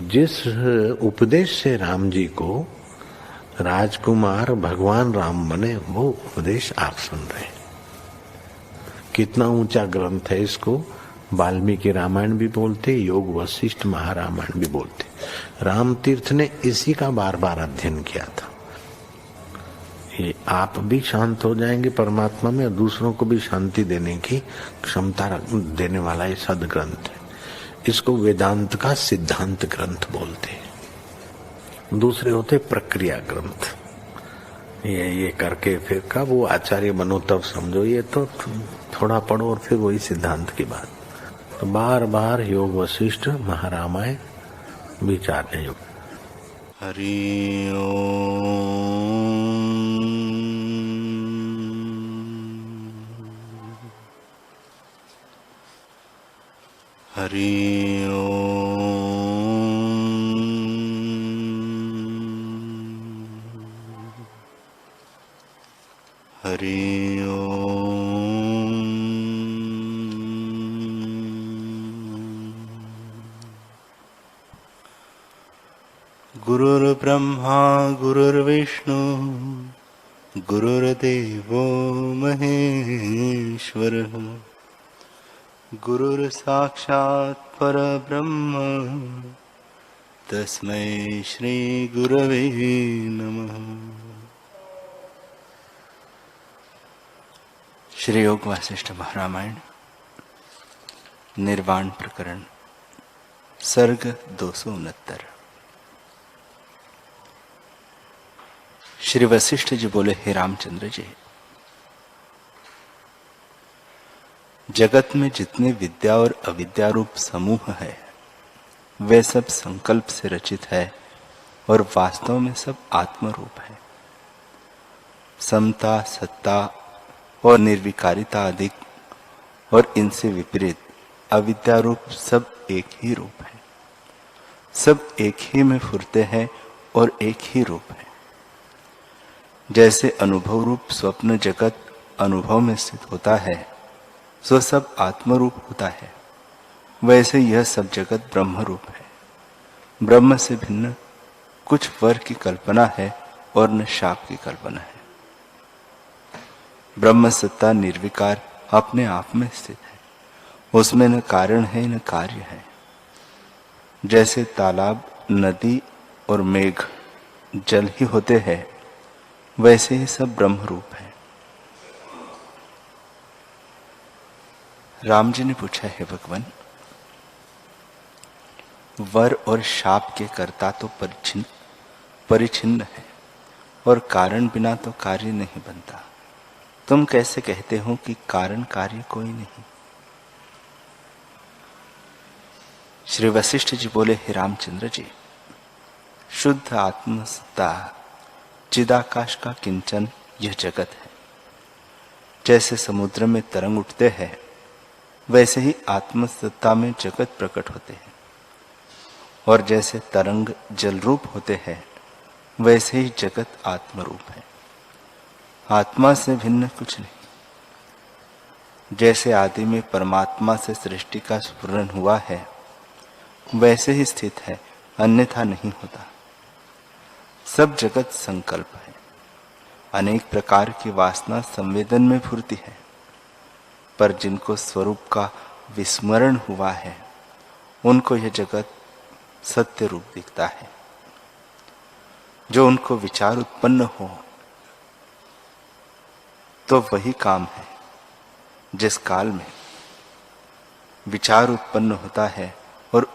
जिस उपदेश से राम जी को राजकुमार भगवान राम बने, वो उपदेश आप सुन रहे हैं। कितना ऊंचा ग्रंथ है। इसको वाल्मीकि रामायण भी बोलते, योग वशिष्ठ महारामायण भी बोलते। राम तीर्थ ने इसी का बार बार अध्ययन किया था। ये आप भी शांत हो जाएंगे परमात्मा में, और दूसरों को भी शांति देने की क्षमता देने वाला ये सदग्रंथ है। इसको वेदांत का सिद्धांत ग्रंथ बोलते हैं। दूसरे होते प्रक्रिया ग्रंथ। ये करके फिर कब वो आचार्य बनो तब समझो, ये तो थोड़ा पढ़ो और फिर वही सिद्धांत की बात। तो बार बार योग वशिष्ठ महारामायण विचारने योग। हरि ओम। हरि ओम। हरि ओम। गुरुर्ब्रह्मा गुरुर्विष्णु गुरुर्देवो महेश्वरः गुरुर्साक्षात् परब्रह्म तस्मै श्री गुरवे नमः। श्री योग वशिष्ठ महारामायण निर्वाण प्रकरण सर्ग 269। श्री वशिष्ठ जी बोले, हे रामचंद्र जी, जगत में जितने विद्या और अविद्या रूप समूह है वे सब संकल्प से रचित है और वास्तव में सब आत्मरूप है। समता, सत्ता और निर्विकारिता अधिक और इनसे विपरीत अविद्या रूप सब एक ही रूप है। सब एक ही में फुरते हैं और एक ही रूप है। जैसे अनुभव रूप स्वप्न जगत अनुभव में स्थित होता है सो सब आत्मरूप होता है, वैसे यह सब जगत ब्रह्म रूप है। ब्रह्म से भिन्न कुछ वर की कल्पना है और न शाप की कल्पना है। ब्रह्म सत्ता निर्विकार अपने आप में स्थित है, उसमें न कारण है न कार्य है। जैसे तालाब, नदी और मेघ जल ही होते हैं, वैसे ही सब ब्रह्म रूप है। राम जी ने पूछा, है भगवान, वर और शाप के कर्ता तो परिचिन्न है और कारण बिना तो कार्य नहीं बनता। तुम कैसे कहते हो कि कारण कार्य कोई नहीं? श्री वशिष्ठ जी बोले, हे रामचंद्र जी, शुद्ध आत्मसत्ता चिदाकाश का किंचन यह जगत है। जैसे समुद्र में तरंग उठते हैं वैसे ही आत्मसत्ता में जगत प्रकट होते हैं, और जैसे तरंग जल रूप होते हैं वैसे ही जगत आत्मरूप है। आत्मा से भिन्न कुछ नहीं। जैसे आदि में परमात्मा से सृष्टि का स्फुरन हुआ है वैसे ही स्थित है, अन्यथा नहीं होता। सब जगत संकल्प है। अनेक प्रकार की वासना संवेदन में फुरती है, पर जिनको स्वरूप का विस्मरण हुआ है उनको यह जगत सत्य रूप दिखता है। जो उनको विचार उत्पन्न हो तो वही काम है जिस काल में विचार उत्पन्न होता है और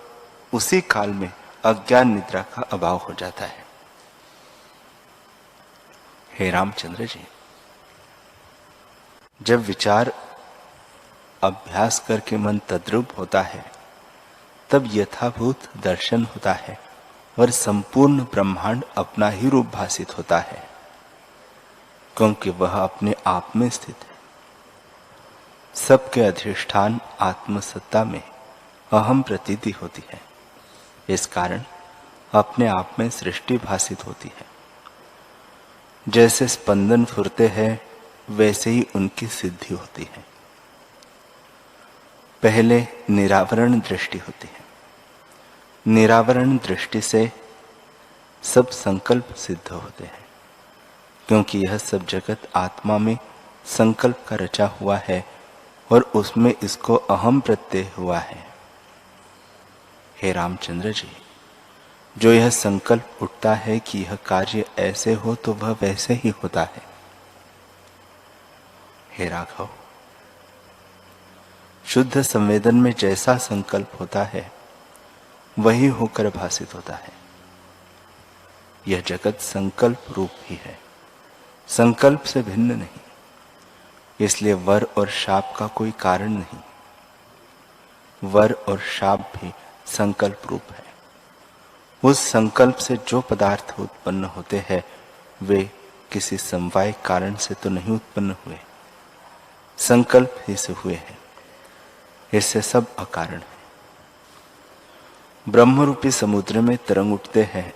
उसी काल में अज्ञान निद्रा का अभाव हो जाता है। हे रामचंद्र जी, जब विचार अभ्यास करके मन तद्रूप होता है तब यथाभूत दर्शन होता है और संपूर्ण ब्रह्मांड अपना ही रूप भासित होता है, क्योंकि वह अपने आप में स्थित है। सबके अधिष्ठान आत्मसत्ता में अहम प्रतीति होती है। इस कारण अपने आप में सृष्टि भासित होती है। जैसे स्पंदन फुरते हैं वैसे ही उनकी सिद्धि होती है। पहले निरावरण दृष्टि होती है, निरावरण दृष्टि से सब संकल्प सिद्ध होते हैं, क्योंकि यह सब जगत आत्मा में संकल्प का रचा हुआ है और उसमें इसको अहम प्रत्यय हुआ है। हे रामचंद्र जी, जो यह संकल्प उठता है कि यह कार्य ऐसे हो तो वह वैसे ही होता है। हे राघव, शुद्ध संवेदन में जैसा संकल्प होता है वही होकर भासित होता है। यह जगत संकल्प रूप ही है, संकल्प से भिन्न नहीं। इसलिए वर और शाप का कोई कारण नहीं। वर और शाप भी संकल्प रूप है। उस संकल्प से जो पदार्थ उत्पन्न होते हैं वे किसी समवाय कारण से तो नहीं उत्पन्न हुए, संकल्प ही से हुए हैं। इससे सब अकारण है। ब्रह्मरूपी समुद्र में तरंग उठते हैं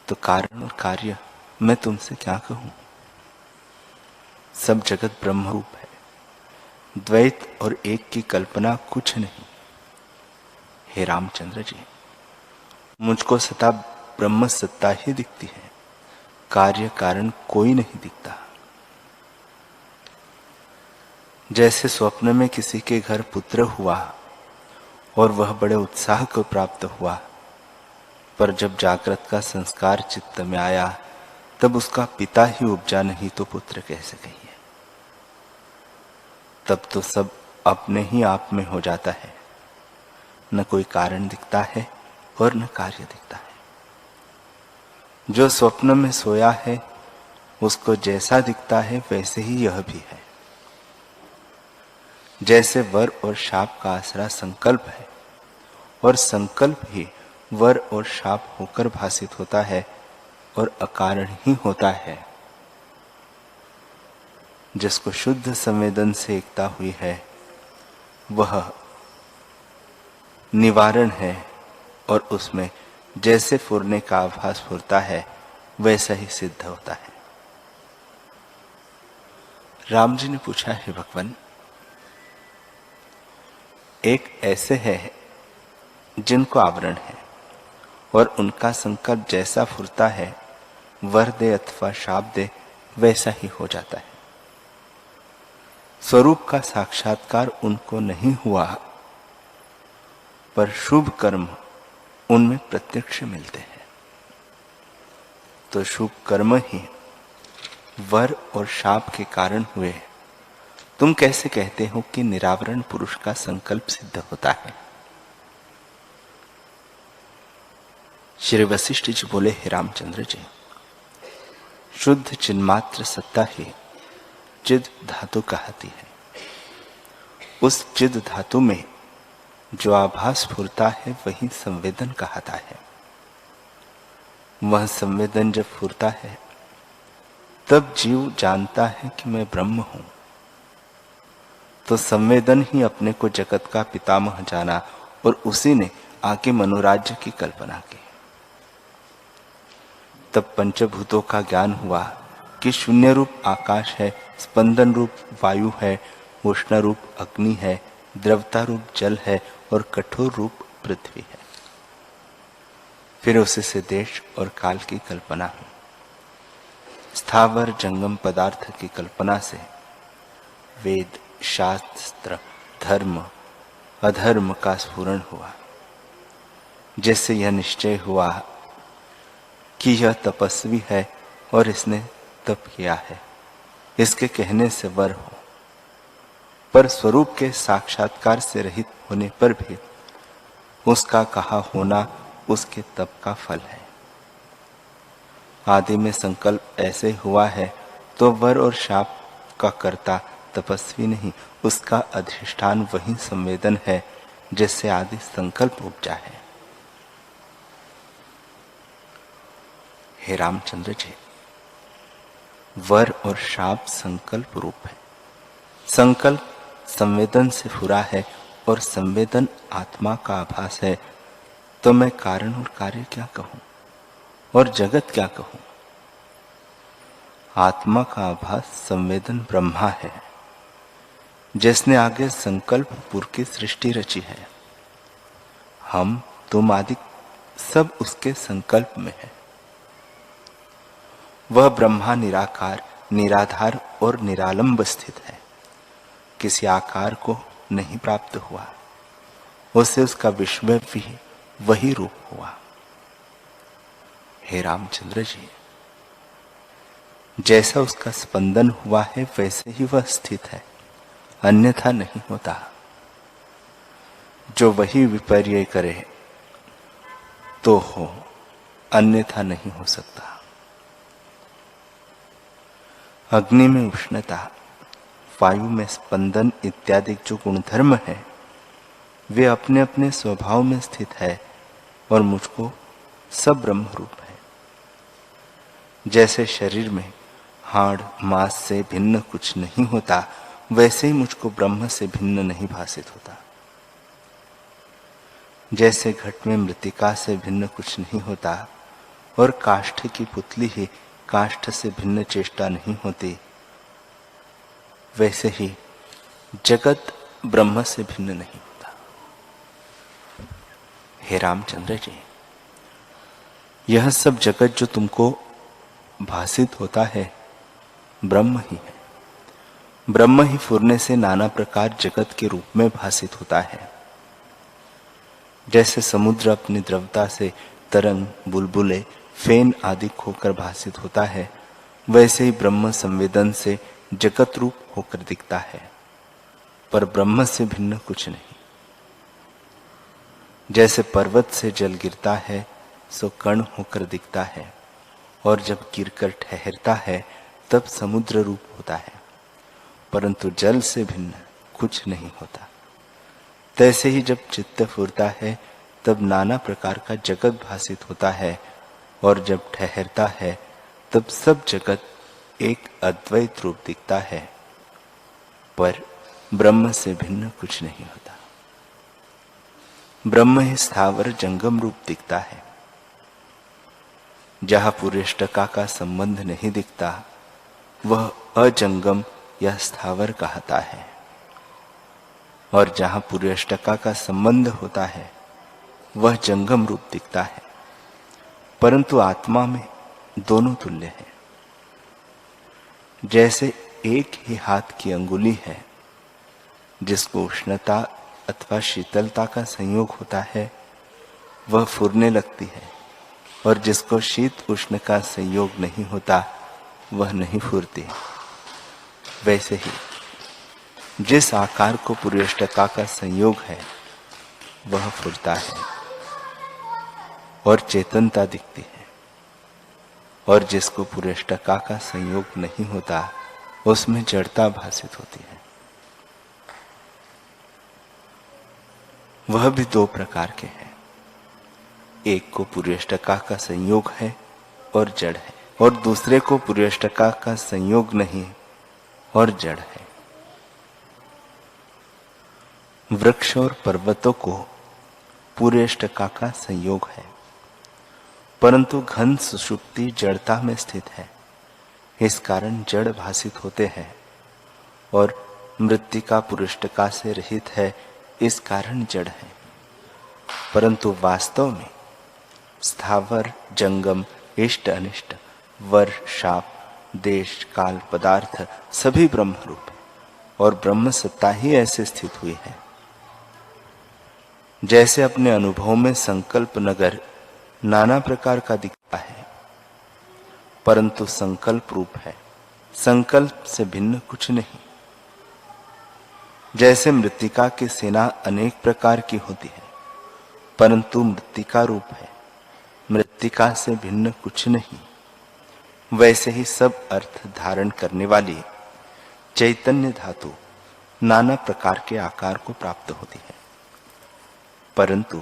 तो कारण और कार्य मैं तुमसे क्या कहूं। सब जगत ब्रह्मरूप है। द्वैत और एक की कल्पना कुछ नहीं। हे रामचंद्र जी, मुझको सता ब्रह्म सत्ता ही दिखती है, कार्य कारण कोई नहीं दिखता। जैसे स्वप्न में किसी के घर पुत्र हुआ और वह बड़े उत्साह को प्राप्त हुआ, पर जब जागृत का संस्कार चित्त में आया तब उसका पिता ही उपजा नहीं तो पुत्र कैसे कहिए। तब तो सब अपने ही आप में हो जाता है, न कोई कारण दिखता है और न कार्य दिखता है। जो स्वप्न में सोया है उसको जैसा दिखता है वैसे ही यह भी है। जैसे वर और शाप का आसरा संकल्प है और संकल्प ही वर और शाप होकर भासित होता है और अकारण ही होता है। जिसको शुद्ध संवेदन से एकता हुई है वह निवारण है और उसमें जैसे फुरने का आभास फुरता है वैसा ही सिद्ध होता है। राम जी ने पूछा, है भगवान, एक ऐसे है जिनको आवरण है और उनका संकल्प जैसा फुरता है वर दे अथवा शाप दे वैसा ही हो जाता है। स्वरूप का साक्षात्कार उनको नहीं हुआ पर शुभ कर्म उनमें प्रत्यक्ष मिलते हैं। तो शुभ कर्म ही वर और शाप के कारण हुए। तुम कैसे कहते हो कि निरावरण पुरुष का संकल्प सिद्ध होता है? श्री वशिष्ठ जी बोले, हे रामचंद्र जी, शुद्ध चिन्मात्र सत्ता ही चिद धातु कहती है। उस चिद धातु में जो आभास फुरता है वही संवेदन कहता है। वह संवेदन जब फुरता है तब जीव जानता है कि मैं ब्रह्म हूं। तो संवेदन ही अपने को जगत का पितामह जाना और उसी ने आके मनोराज्य की कल्पना की। तब पंचभूतों का ज्ञान हुआ कि शून्य रूप आकाश है, स्पंदन रूप वायु है, उष्ण रूप अग्नि है, द्रवता रूप जल है और कठोर रूप पृथ्वी है। फिर उसी से देश और काल की कल्पना हुई। स्थावर जंगम पदार्थ की कल्पना से वेद, शास्त्र, धर्म, अधर्म का स्फुरण हुआ। जिससे यह निश्चय हुआ कि यह तपस्वी है और इसने तप किया है, इसके कहने से वर हो। पर स्वरूप के साक्षात्कार से रहित होने पर भी उसका कहा होना उसके तप का फल है। आदि में संकल्प ऐसे हुआ है तो वर और शाप का कर्ता तपस्वी नहीं, उसका अधिष्ठान वही संवेदन है जिससे आदि संकल्प उपजा है। हे रामचंद्र जी, वर और शाप संकल्प रूप है। संकल्प संवेदन से फुरा है और संवेदन आत्मा का आभास है। तो मैं कारण और कार्य क्या कहूं और जगत क्या कहूं? आत्मा का आभास संवेदन ब्रह्मा है, जिसने आगे संकल्प पुर की सृष्टि रची है। हम तुम आदि सब उसके संकल्प में है। वह ब्रह्मा निराकार, निराधार और निरालंब स्थित है, किसी आकार को नहीं प्राप्त हुआ। उसे उसका विश्व भी वही रूप हुआ। हे रामचंद्र जी, जैसा उसका स्पंदन हुआ है वैसे ही वह स्थित है, अन्यथा नहीं होता। जो वही विपर्य करे तो हो, अन्यथा नहीं हो सकता। अग्नि में उष्णता, वायु में स्पंदन इत्यादि जो गुणधर्म है वे अपने अपने स्वभाव में स्थित है और मुझको सब ब्रह्म रूप है। जैसे शरीर में हाड़ मांस से भिन्न कुछ नहीं होता, वैसे ही मुझको ब्रह्म से भिन्न नहीं भासित होता। जैसे घट में मृत्तिका से भिन्न कुछ नहीं होता और काष्ठ की पुतली ही काष्ठ से भिन्न चेष्टा नहीं होती, वैसे ही जगत ब्रह्म से भिन्न नहीं होता। हे रामचंद्र जी, यह सब जगत जो तुमको भासित होता है ब्रह्म ही है। ब्रह्म ही फुरने से नाना प्रकार जगत के रूप में भासित होता है। जैसे समुद्र अपनी द्रवता से तरंग, बुलबुले, फेन आदि होकर भासित होता है, वैसे ही ब्रह्म संवेदन से जगत रूप होकर दिखता है, पर ब्रह्म से भिन्न कुछ नहीं। जैसे पर्वत से जल गिरता है सो कण होकर दिखता है, और जब गिरकर ठहरता है तब समुद्र रूप होता है, परंतु जल से भिन्न कुछ नहीं होता। तैसे ही जब चित्त फुरता है तब नाना प्रकार का जगत भासित होता है, और जब ठहरता है तब सब जगत एक अद्वैत रूप दिखता है, पर ब्रह्म से भिन्न कुछ नहीं होता। ब्रह्म ही स्थावर जंगम रूप दिखता है। जहां पुरेष्टका का संबंध नहीं दिखता वह अजंगम या स्थावर कहता है, और जहां पुरेष्टका का संबंध होता है वह जंगम रूप दिखता है। परंतु आत्मा में दोनों तुल्य है। जैसे एक ही हाथ की अंगुली है जिसको उष्णता अथवा शीतलता का संयोग होता है वह फुरने लगती है, और जिसको शीत उष्ण का संयोग नहीं होता वह नहीं फुरती। वैसे ही जिस आकार को पुरेष्टका का संयोग है वह फुरता है और चेतनता दिखती है, और जिसको पुरेष्टका का संयोग नहीं होता उसमें जड़ता भासित होती है। वह भी दो प्रकार के हैं। एक को पुरेष्टका का संयोग है और जड़ है, और दूसरे को पुरेष्टका का संयोग नहीं और जड़ है। वृक्ष और पर्वतों को पुरेष्टका का संयोग है, परंतु घन सुषुप्ति जड़ता में स्थित है, इस कारण जड़ भासित होते हैं, और मृत्तिका पुरेष्टका से रहित है, इस कारण जड़ है। परंतु वास्तव में स्थावर जंगम, इष्ट अनिष्ट, वर शाप, देश काल, पदार्थ सभी ब्रह्म रूप है, और ब्रह्म सत्ता ही ऐसे स्थित हुई है। जैसे अपने अनुभव में संकल्प नगर नाना प्रकार का दिखता है, परंतु संकल्प रूप है, संकल्प से भिन्न कुछ नहीं। जैसे मृत्तिका की सेना अनेक प्रकार की होती है, परंतु मृत्तिका रूप है, मृत्तिका से भिन्न कुछ नहीं। वैसे ही सब अर्थ धारण करने वाली चैतन्य धातु नाना प्रकार के आकार को प्राप्त होती है, परंतु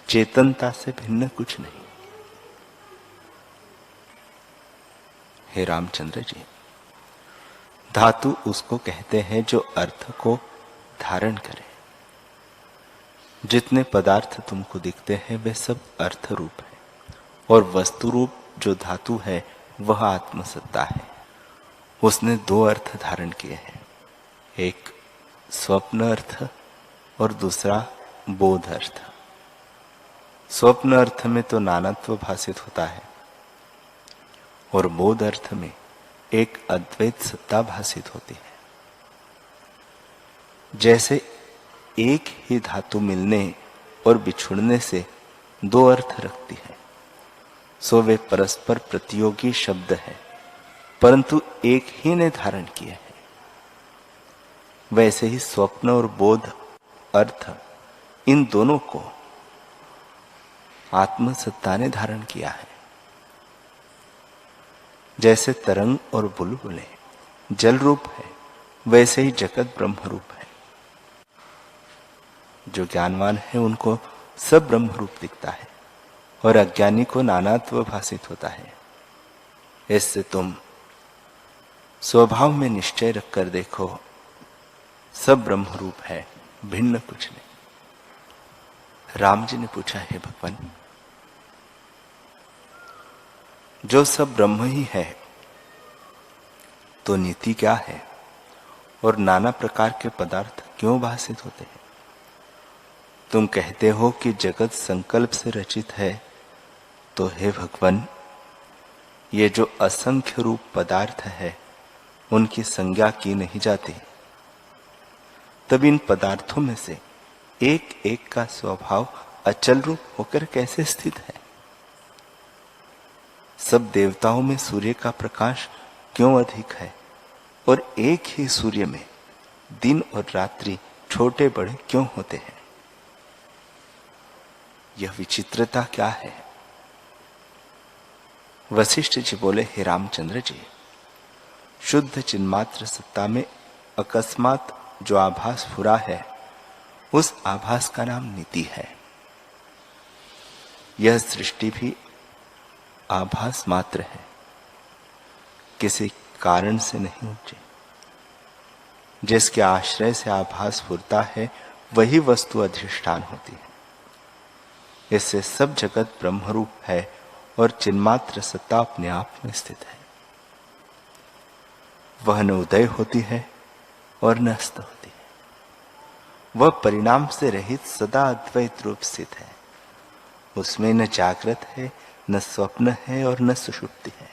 चेतनता से भिन्न कुछ नहीं। हे रामचंद्र जी, धातु उसको कहते हैं जो अर्थ को धारण करे। जितने पदार्थ तुमको दिखते हैं वे सब अर्थ रूप है, और वस्तु रूप जो धातु है वह आत्मसत्ता है। उसने दो अर्थ धारण किए हैं, एक स्वप्न अर्थ और दूसरा बोध अर्थ। स्वप्न अर्थ में तो नानात्व भासित होता है और बोध अर्थ में एक अद्वैत सत्ता भासित होती है। जैसे एक ही धातु मिलने और बिछुड़ने से दो अर्थ रखती है, सो वे परस्पर प्रतियोगी शब्द है, परंतु एक ही ने धारण किए हैं। वैसे ही स्वप्न और बोध अर्थ, इन दोनों को आत्मसत्ता ने धारण किया है। जैसे तरंग और बुलबुले जल रूप है, वैसे ही जगत ब्रह्म रूप है। जो ज्ञानवान है उनको सब ब्रह्म रूप दिखता है और अज्ञानी को नानात्व भासित होता है। इससे तुम स्वभाव में निश्चय रखकर देखो, सब ब्रह्म रूप है, भिन्न कुछ नहीं। राम जी ने पूछा, है भगवान, जो सब ब्रह्म ही है तो नीति क्या है और नाना प्रकार के पदार्थ क्यों भासित होते हैं? तुम कहते हो कि जगत संकल्प से रचित है, तो हे भगवान, ये जो असंख्य रूप पदार्थ है उनकी संज्ञा की नहीं जाती। तब इन पदार्थों में से एक एक का स्वभाव अचल रूप होकर कैसे स्थित है? सब देवताओं में सूर्य का प्रकाश क्यों अधिक है और एक ही सूर्य में दिन और रात्रि छोटे बड़े क्यों होते हैं? यह विचित्रता क्या है? वशिष्ठ जी बोले, हे रामचंद्र जी, शुद्ध चिन्मात्र सत्ता में अकस्मात जो आभास फुरा है, उस आभास का नाम नीति है। यह सृष्टि भी आभास मात्र है, किसी कारण से नहीं उपजी। जिसके आश्रय से आभास फुरता है, वही वस्तु अधिष्ठान होती है। इससे सब जगत ब्रह्मरूप है और चिन्मात्र सत्ता अपने आप में स्थित है। वह न उदय होती है और न अस्त होती है। वह परिणाम से रहित सदा अद्वैत रूप स्थित है। उसमें न जागृत है, न स्वप्न है और न सुषुप्ति है।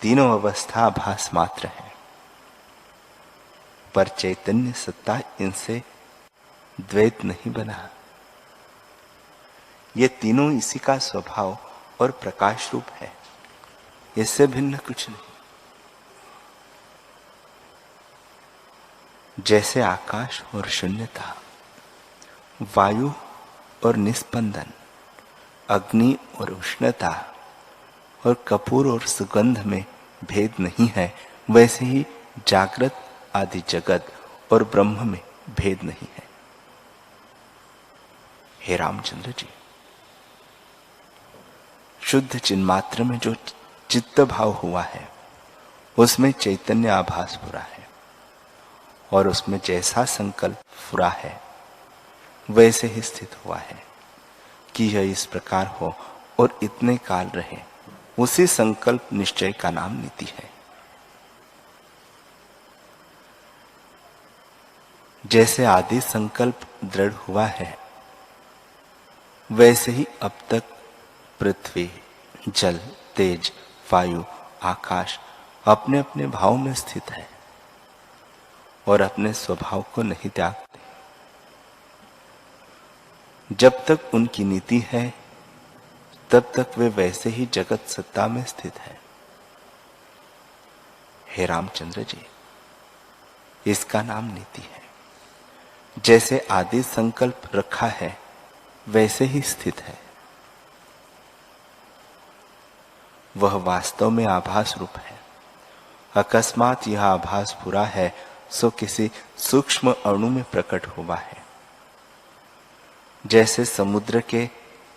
तीनों अवस्था आभास मात्र है, पर चैतन्य सत्ता इनसे द्वैत नहीं बना। ये तीनों इसी का स्वभाव और प्रकाश रूप है, इससे भिन्न कुछ नहीं। जैसे आकाश और शून्यता, वायु और निस्पंदन, अग्नि और उष्णता और कपूर और सुगंध में भेद नहीं है, वैसे ही जागृत आदि जगत और ब्रह्म में भेद नहीं है। हे रामचंद्र जी, शुद्ध चिन्मात्र में जो चित्त भाव हुआ है, उसमें चैतन्य आभास फुरा है और उसमें जैसा संकल्प फुरा है वैसे ही स्थित हुआ है कि यह इस प्रकार हो और इतने काल रहे। उसी संकल्प निश्चय का नाम नीति है। जैसे आदि संकल्प दृढ़ हुआ है, वैसे ही अब तक पृथ्वी, जल, तेज, वायु, आकाश अपने अपने भाव में स्थित है और अपने स्वभाव को नहीं त्यागते। जब तक उनकी नीति है, तब तक वे वैसे ही जगत सत्ता में स्थित है। हे रामचंद्र जी, इसका नाम नीति है। जैसे आदि संकल्प रखा है, वैसे ही स्थित है। वह वास्तव में आभास रूप है। अकस्मात यह आभास पूरा है, सो किसी सूक्ष्म अणु में प्रकट हुआ है। जैसे समुद्र के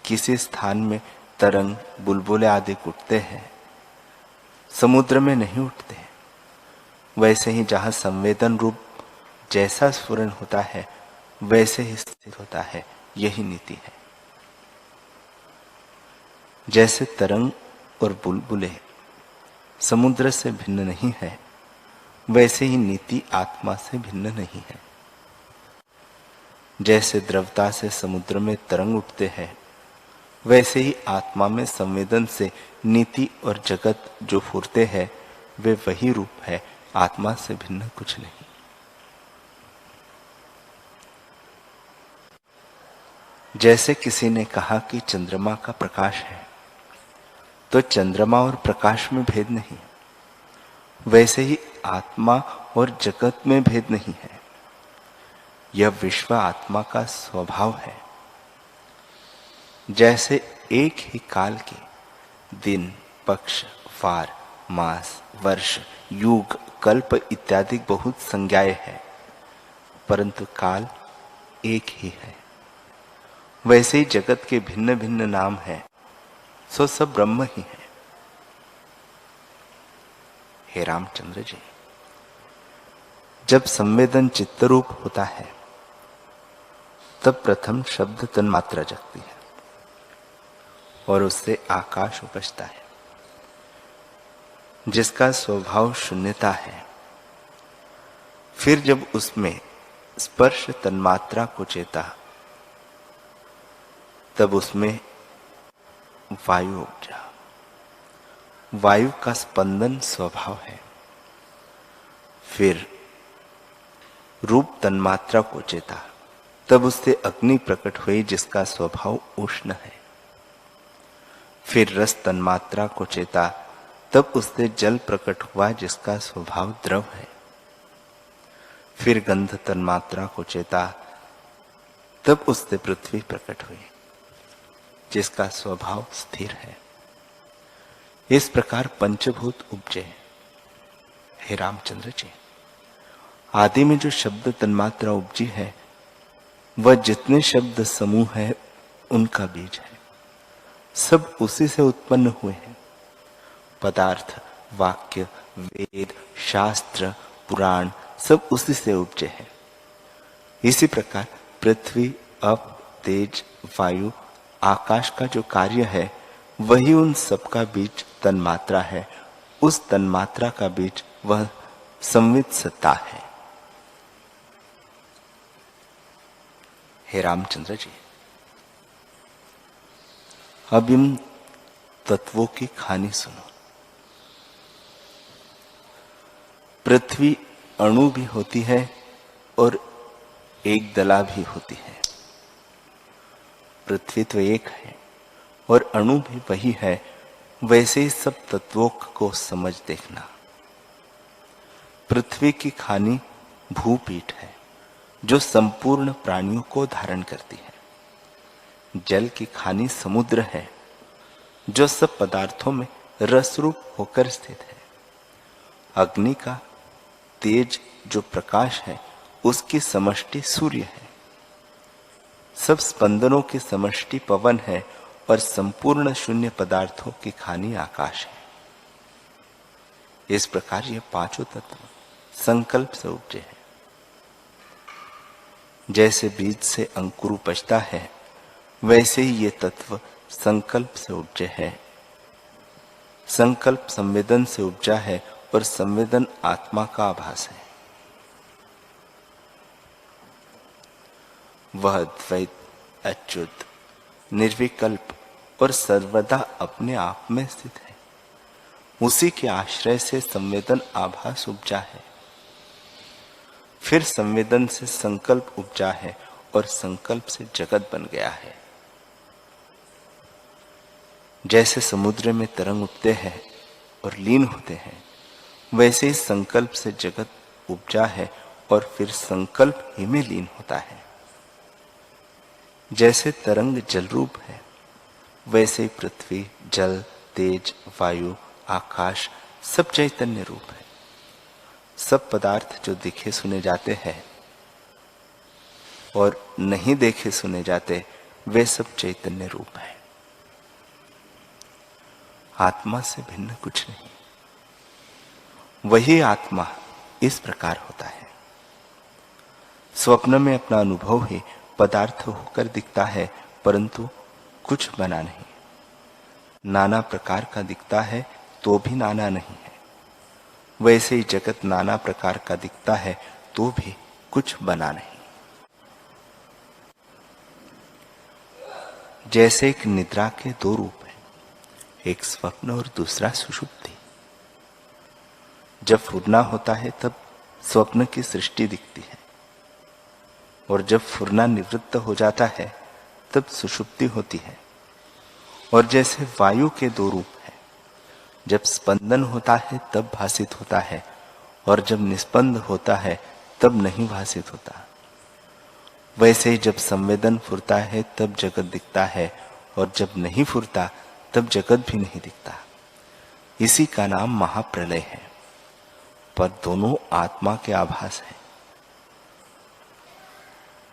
किसी स्थान में तरंग, बुलबुले आदि उठते हैं, समुद्र में नहीं उठते, वैसे ही जहां संवेदन रूप जैसा स्फुरन होता है, वैसे ही स्थित होता है। यही नीति है। जैसे तरंग और बुलबुले समुद्र से भिन्न नहीं है, वैसे ही नीति आत्मा से भिन्न नहीं है। जैसे द्रवता से समुद्र में तरंग उठते हैं, वैसे ही आत्मा में संवेदन से नीति और जगत जो फूरते हैं वे वही रूप है, आत्मा से भिन्न कुछ नहीं। जैसे किसी ने कहा कि चंद्रमा का प्रकाश है, तो चंद्रमा और प्रकाश में भेद नहीं, वैसे ही आत्मा और जगत में भेद नहीं है। यह विश्व आत्मा का स्वभाव है। जैसे एक ही काल के दिन, पक्ष, वार, मास, वर्ष, युग, कल्प इत्यादि बहुत संज्ञाएं हैं, परंतु काल एक ही है। वैसे ही जगत के भिन्न भिन्न नाम हैं, सो सब ब्रह्म ही है। हे रामचंद्र जी, जब संवेदन चित्तरूप होता है तब प्रथम शब्द तन्मात्रा जगती है और उससे आकाश उपजता है, जिसका स्वभाव शून्यता है। फिर जब उसमें स्पर्श तन्मात्रा को चेता, तब उसमें वायु उपजा। वायु का स्पंदन स्वभाव है। फिर रूप तन्मात्रा को चेता, तब उससे अग्नि प्रकट हुई, जिसका स्वभाव उष्ण है। फिर रस तन्मात्रा को चेता, तब उससे जल प्रकट हुआ, जिसका स्वभाव द्रव है। फिर गंध तन्मात्रा को चेता, तब उससे पृथ्वी प्रकट हुई, जिसका स्वभाव स्थिर है। इस प्रकार पंचभूत उपजे। हे रामचंद्र जी, आदि में जो शब्द तन्मात्रा उपजी है, वह जितने शब्द समूह है उनका बीज है। सब उसी से उत्पन्न हुए हैं। पदार्थ, वाक्य, वेद, शास्त्र, पुराण सब उसी से उपजे हैं। इसी प्रकार पृथ्वी, अप, तेज, वायु, आकाश का जो कार्य है वही उन सबका बीज तन्मात्रा है। उस तन्मात्रा का बीज वह संवित सत्ता है। हे रामचंद्र जी, अब इन तत्वों की कहानी सुनो। पृथ्वी अणु भी होती है और एक दला भी होती है। पृथ्वी तो एक है और अणु भी वही है। वैसे ही सब तत्वों को समझ देखना। पृथ्वी की खानी भूपीठ है, जो संपूर्ण प्राणियों को धारण करती है। जल की खानी समुद्र है, जो सब पदार्थों में रसरूप होकर स्थित है। अग्नि का तेज जो प्रकाश है, उसकी समष्टि सूर्य है। सब स्पंदनों की समष्टि पवन है और संपूर्ण शून्य पदार्थों की खानी आकाश है। इस प्रकार ये पांचों तत्व संकल्प से उपजे हैं। जैसे बीज से अंकुर उपजता है, वैसे ही ये तत्व संकल्प से उपजे है। संकल्प संवेदन से उपजा है और संवेदन आत्मा का आभास है। वह द्वैत, अच्युत, निर्विकल्प और सर्वदा अपने आप में स्थित है। उसी के आश्रय से संवेदन आभास उपजा है। फिर संवेदन से संकल्प उपजा है और संकल्प से जगत बन गया है। जैसे समुद्र में तरंग उठते हैं और लीन होते हैं, वैसे ही संकल्प से जगत उपजा है और फिर संकल्प ही में लीन होता है। जैसे तरंग जल रूप है, वैसे ही पृथ्वी, जल, तेज, वायु, आकाश सब चैतन्य रूप है। सब पदार्थ जो दिखे सुने जाते हैं और नहीं देखे सुने जाते, वे सब चैतन्य रूप है। आत्मा से भिन्न कुछ नहीं। वही आत्मा इस प्रकार होता है। स्वप्न में अपना अनुभव ही पदार्थ होकर दिखता है, परंतु कुछ बना नहीं। नाना प्रकार का दिखता है तो भी नाना नहीं है। वैसे ही जगत नाना प्रकार का दिखता है तो भी कुछ बना नहीं। जैसे एक निद्रा के दो रूप हैं, एक स्वप्न और दूसरा सुषुप्ति। जब फुरना होता है तब स्वप्न की सृष्टि दिखती है, और जब फुरना निवृत्त हो जाता है तब सुषुप्ति होती है। और जैसे वायु के दो रूप हैं, जब स्पंदन होता है तब भासित होता है, और जब निस्पंद होता है तब नहीं भासित होता। वैसे ही जब संवेदन फुरता है तब जगत दिखता है, और जब नहीं फुरता तब जगत भी नहीं दिखता। इसी का नाम महाप्रलय है, पर दोनों आत्मा के आभास है।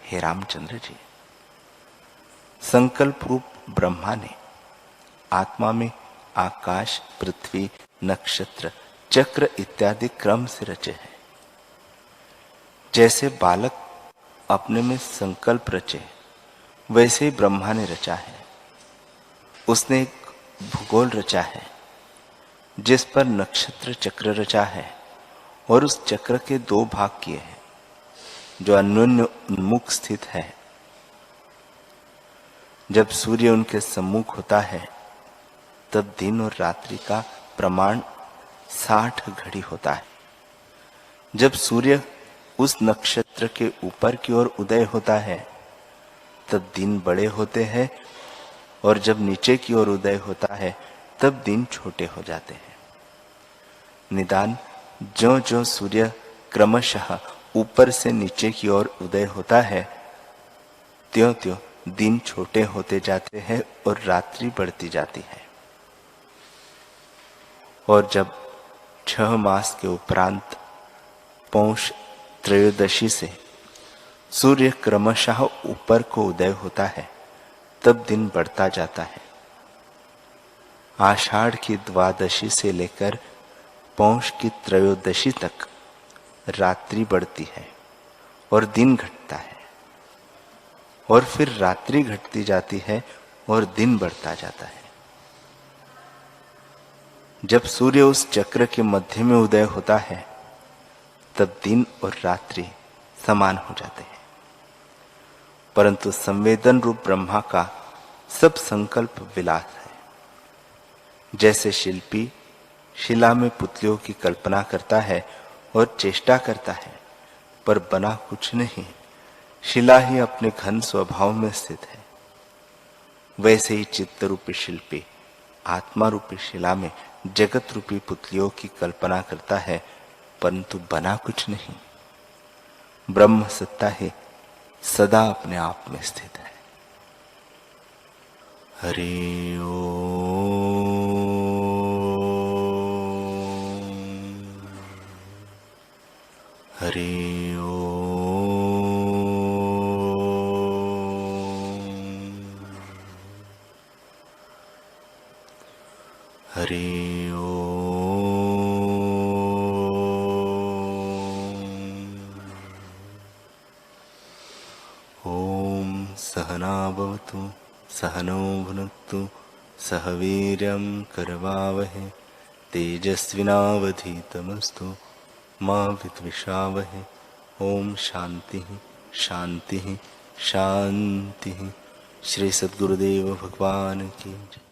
हे रामचंद्र जी, संकल्प रूप ब्रह्मा ने आत्मा में आकाश, पृथ्वी, नक्षत्र, चक्र इत्यादि क्रम से रचे हैं। जैसे बालक अपने में संकल्प रचे, वैसे ही ब्रह्मा ने रचा है। उसने एक भूगोल रचा है जिस पर नक्षत्र चक्र रचा है, और उस चक्र के दो भाग किए हैं जो अन्योन्य उन्मुख स्थित है। जब सूर्य उनके सम्मुख होता है तब दिन और रात्रि का प्रमाण 60 घड़ी होता है। जब सूर्य उस नक्षत्र के ऊपर की ओर उदय होता है तब दिन बड़े होते हैं, और जब नीचे की ओर उदय होता है तब दिन छोटे हो जाते हैं। निदान ज्यों ज्यों सूर्य क्रमशः ऊपर से नीचे की ओर उदय होता है, त्यों त्यों दिन छोटे होते जाते हैं और रात्रि बढ़ती जाती है। और जब 6 मास के उपरांत पौष त्रयोदशी से सूर्य क्रमशः ऊपर को उदय होता है तब दिन बढ़ता जाता है। आषाढ़ की द्वादशी से लेकर पौष की त्रयोदशी तक रात्रि बढ़ती है और दिन घटता है, और फिर रात्रि घटती जाती है और दिन बढ़ता जाता है। जब सूर्य उस चक्र के मध्य में उदय होता है तब दिन और रात्रि समान हो जाते हैं। परंतु संवेदन रूप ब्रह्मा का सब संकल्प विलास है। जैसे शिल्पी शिला में पुतलियों की कल्पना करता है और चेष्टा करता है, पर बना कुछ नहीं, शिला ही अपने घन स्वभाव में स्थित है। वैसे ही चित्त रूपी शिल्पी आत्मा रूपी शिला में जगत रूपी पुतलियों की कल्पना करता है, परंतु बना कुछ नहीं। ब्रह्म सत्ता ही सदा अपने आप में स्थित है। हरि ओम। हरि ओम। हरि ओम। ओम सहना भवतु सहनौ भुनक्तु सह वीर्यं करवावहै तेजस्विनावधीतमस्तु मा विद्विषावहै। ओम शांति शांति शांति। श्री सद्गुरुदेव भगवान की जय।